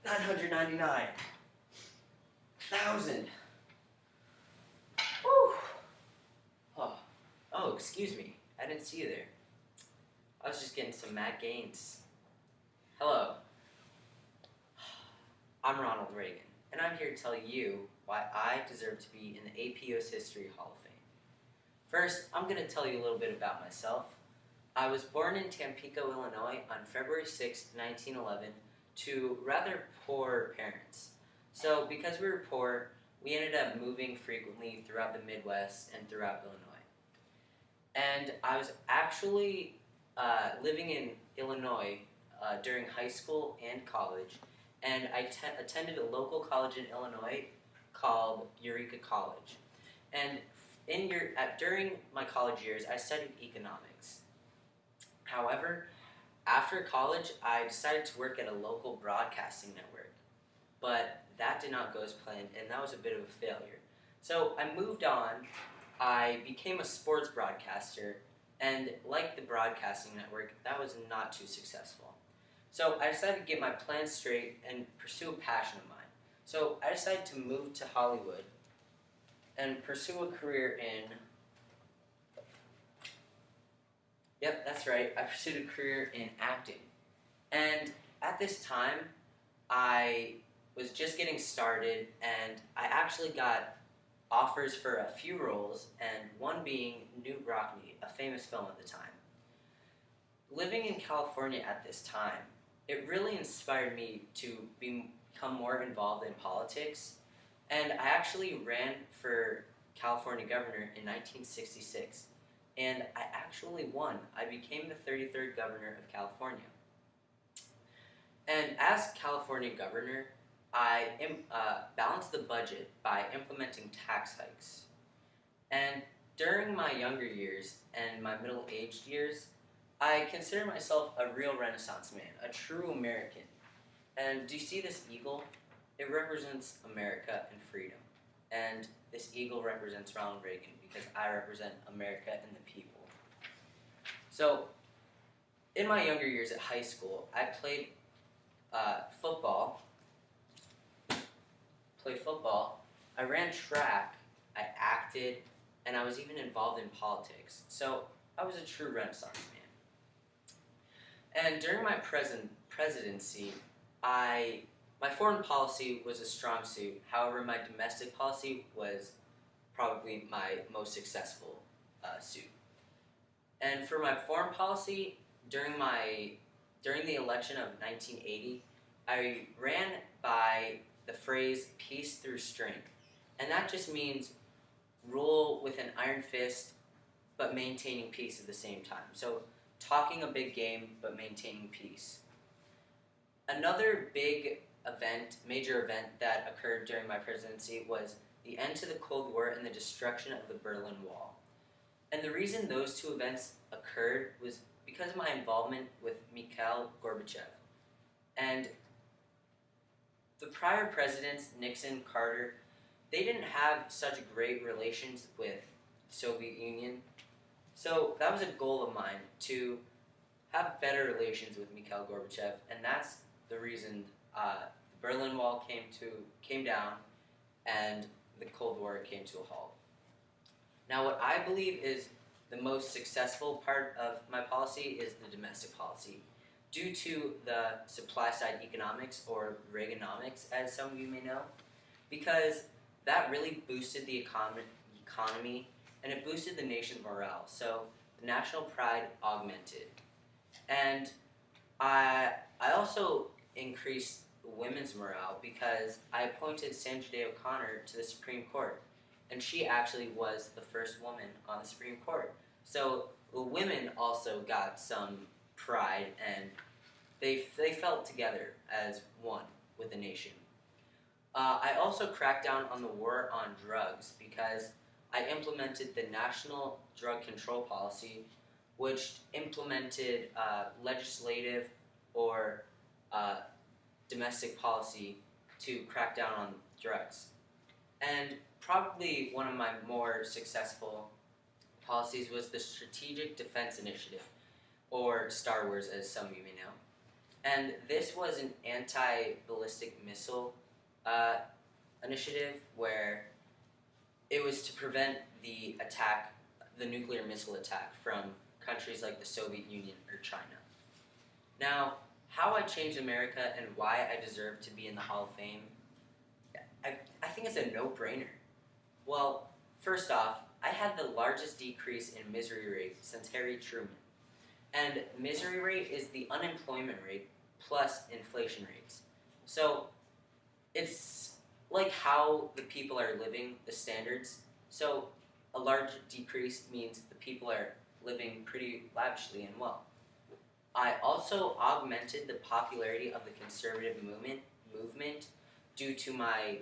999,000. Whew. Oh, excuse me. I didn't see you there. I was just getting some mad gains. Hello. I'm Ronald Reagan, and I'm here to tell you why I deserve to be in the AP US History Hall of Fame. First, I'm going to tell you a little bit about myself. I was born in Tampico, Illinois on February 6, 1911, to rather poor parents. So because we were poor, we ended up moving frequently throughout the Midwest and throughout Illinois. And I was actually living in Illinois during high school and college, and I attended a local college in Illinois called Eureka College. And during my college years, I studied economics. However, after college, I decided to work at a local broadcasting network, but that did not go as planned, and that was a bit of a failure. So I moved on. I became a sports broadcaster, and like the broadcasting network, that was not too successful. So I decided to get my plans straight and pursue a passion of mine. So I decided to move to Hollywood and pursue a career in... Yep, that's right. I pursued a career in acting. And at this time, I was just getting started, and I actually got offers for a few roles, and one being New Rockne, a famous film at the time. Living in California at this time, it really inspired me to become more involved in politics, and I actually ran for California governor in 1966, and I actually won. I became the 33rd governor of California. And as California governor, I balanced the budget by implementing tax hikes. And during my younger years and my middle-aged years, I consider myself a real Renaissance man, a true American. And do you see this eagle? It represents America and freedom. And this eagle represents Ronald Reagan because I represent America and the people. So, in my younger years at high school, I played football. I ran track, I acted, and I was even involved in politics. So I was a true Renaissance man. And during my presidency, my foreign policy was a strong suit. However, my domestic policy was probably my most successful suit. And for my foreign policy, during the election of 1980, I ran by the phrase peace through strength. And that just means rule with an iron fist, but maintaining peace at the same time. So talking a big game, but maintaining peace. Another major event that occurred during my presidency was the end to the Cold War and the destruction of the Berlin Wall. And the reason those two events occurred was because of my involvement with Mikhail Gorbachev. And the prior presidents, Nixon, Carter, they didn't have such great relations with the Soviet Union. So that was a goal of mine, to have better relations with Mikhail Gorbachev, and that's the reason the Berlin Wall came down and the Cold War came to a halt. Now, what I believe is the most successful part of my policy is the domestic policy, due to the supply-side economics, or Reaganomics, as some of you may know, because that really boosted the economy, and it boosted the nation's morale. So the national pride augmented. And I also increased women's morale because I appointed Sandra Day O'Connor to the Supreme Court. And she actually was the first woman on the Supreme Court. So the women also got some pride, and they felt together as one with the nation. I also cracked down on the war on drugs because I implemented the National Drug Control Policy, which implemented legislative or domestic policy to crack down on drugs. And probably one of my more successful policies was the Strategic Defense Initiative, or Star Wars as some of you may know. And this was an anti-ballistic missile uh, initiative where it was to prevent the nuclear missile attack from countries like the Soviet Union or China. Now, how I changed America and why I deserve to be in the Hall of Fame, I think it's a no-brainer. Well, first off, I had the largest decrease in misery rate since Harry Truman. And misery rate is the unemployment rate plus inflation rates. So it's like how the people are living, the standards. So a large decrease means the people are living pretty lavishly and well. I also augmented the popularity of the conservative movement due to my